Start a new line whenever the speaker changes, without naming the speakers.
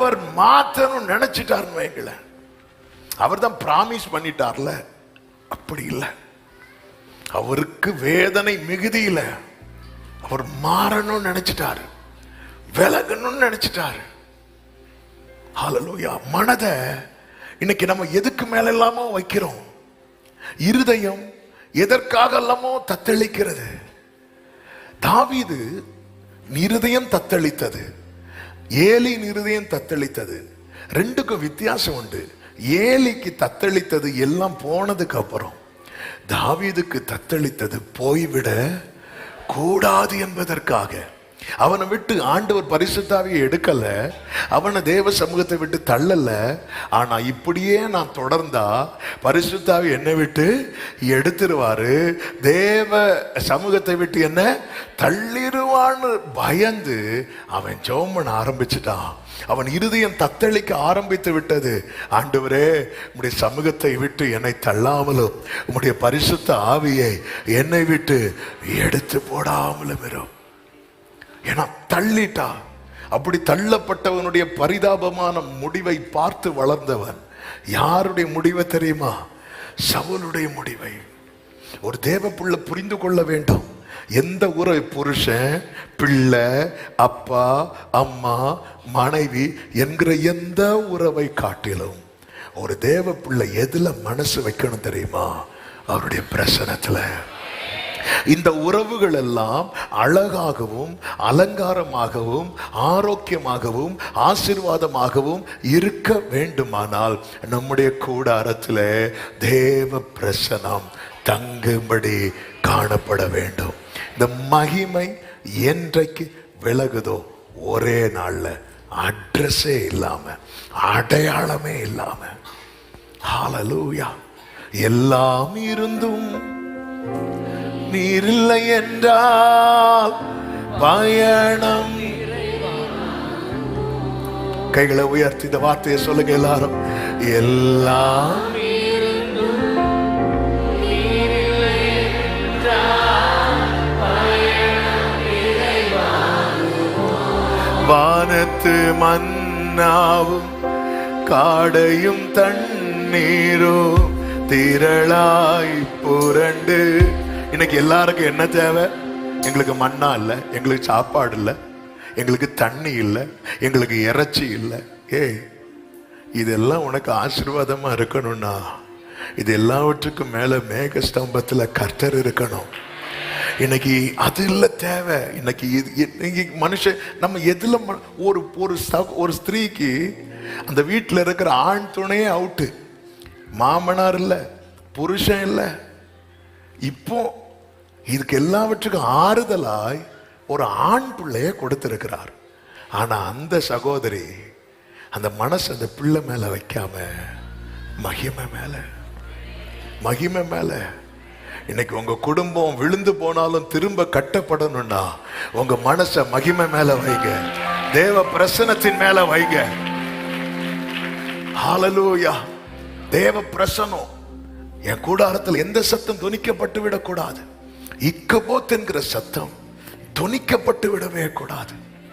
ஆண்டவர் மாத்தணும் நினைச்சிட்டாருன்னு வைங்களேன், அவர் தான் பிராமிஸ் பண்ணிட்டார்ல, அப்படி இல்லை. அவருக்கு வேதனை மிகுதியில அவர் மாறணும்னு நினைச்சிட்டாரு, விலகணும்னு நினைச்சிட்டாரு. ஹல்லேலூயா. மனதை இன்னைக்கு நம்ம எதுக்கு மேல எல்லாமோ வைக்கிறோம். இருதயம் எதற்காக எல்லாமோ தத்தளிக்கிறது. தாவீது இருதயம் தத்தளித்தது, ஏலியின் இருதயம் தத்தளித்தது. ரெண்டுக்கும் வித்தியாசம் உண்டு. ஏலிக்கு தத்தளித்தது எல்லாம் போனதுக்கு அப்புறம், தாவீதுக்கு தத்தளித்தது போய்விட கூடாது என்பதற்காக. அவனை விட்டு ஆண்டவர் பரிசுத்த ஆவியை எடுக்கல, அவனை தேவ சமூகத்தை விட்டு தள்ளல. ஆனா இப்படியே நான் தொடர்ந்தா பரிசுத்த ஆவி என்னை விட்டு எடுத்துருவாரு, தேவ சமூகத்தை விட்டு என்ன தள்ளிடுவான்னு பயந்து அவன் ஜெபம் பண்ண ஆரம்பிச்சுட்டான். அவன் இருதயம் தத்தளிக்க ஆரம்பித்து விட்டது. ஆண்டவரே, உம்முடைய சமூகத்தை விட்டு என்னை தள்ளாமலும் உம்முடைய பரிசுத்த ஆவியை என்னை விட்டு எடுத்து போடாமலும் இரும். ஏன்னா தள்ளிட்டா. அப்படி தள்ளப்பட்டவனுடைய பரிதாபமான முடிவை பார்த்து வளர்ந்தவன். யாருடைய முடிவை தெரியுமா? சவுலுடைய முடிவை. ஒரு தேவ புள்ள புரிந்து கொள்ள வேண்டும். எந்த உறவு, புருஷன், பிள்ளை, அப்பா, அம்மா, மனைவி என்கிற எந்த உறவை காட்டிலும் ஒரு தேவ பிள்ளை எதுல மனசு வைக்கணும் தெரியுமா? அவருடைய பிரசனத்துல. இந்த உறவுகள் எல்லாம் அழகாகவும் அலங்காரமாகவும் ஆரோக்கியமாகவும் ஆசீர்வாதமாகவும் இருக்க வேண்டுமானால் நம்முடைய கூடாரத்தில் தேவ பிரசனம் தங்கும்படி காணப்பட வேண்டும். இந்த மகிமை என்றைக்கு விலகுதோ, ஒரே நாள்ல அட்ரஸே இல்லாம, அடையாளமே இல்லாம, ஹல்லேலூயா, எல்லாம் இருந்தும் நீர் இல்லை என்றால் பயணம். கைகளை உயர்த்தி இந்த வார்த்தையை சொல்லுங்க எல்லாரும். எல்லாம் வானத்து மன்னாவும் காடையும் தண்ணீரும் திரளாய் புரண்டு. இன்னைக்கு எல்லாருக்கும் என்ன தேவை? எங்களுக்கு மன்னா இல்லை, எங்களுக்கு சாப்பாடு இல்லை, எங்களுக்கு தண்ணி இல்லை, எங்களுக்கு இறைச்சி இல்லை. இதெல்லாம் உனக்கு ஆசீர்வாதமா இருக்கணும்னா இது எல்லாவற்றுக்கும் மேல மேக ஸ்தம்பத்துல கர்த்தர் இருக்கணும். இன்னைக்கு அது இல்லை தேவை. இன்னைக்கு மனுஷன் நம்ம எதுல ஒரு ஸ்திரீக்கு அந்த வீட்டில் இருக்கிற ஆண் துணையே அவுட்டு. மாமனார் இல்லை, புருஷன் இல்லை. இப்போ இதுக்கு எல்லாவற்றுக்கும் ஆறுதலாய் ஒரு ஆண் பிள்ளைய கொடுத்திருக்கிறார். ஆனா அந்த சகோதரி அந்த மனசு அந்த பிள்ளை மேல வைக்காம மகிமை மேல. இன்னைக்கு உங்க குடும்பம் விழுந்து போனாலும் திரும்ப கட்டப்படணும்னா உங்க மனச மகிமை மேல வைங்க, தேவ பிரசன்னத்தின் மேல வைங்க. ஹல்லேலூயா. தேவ பிரசன்னம். என் கூடாரத்தில் எந்த சத்தம் துணிக்கப்பட்டு விடக்கூடாது. இக்கபோத் என்கிற சத்தம் துணிக்கப்பட்டு விடவே கூடாது.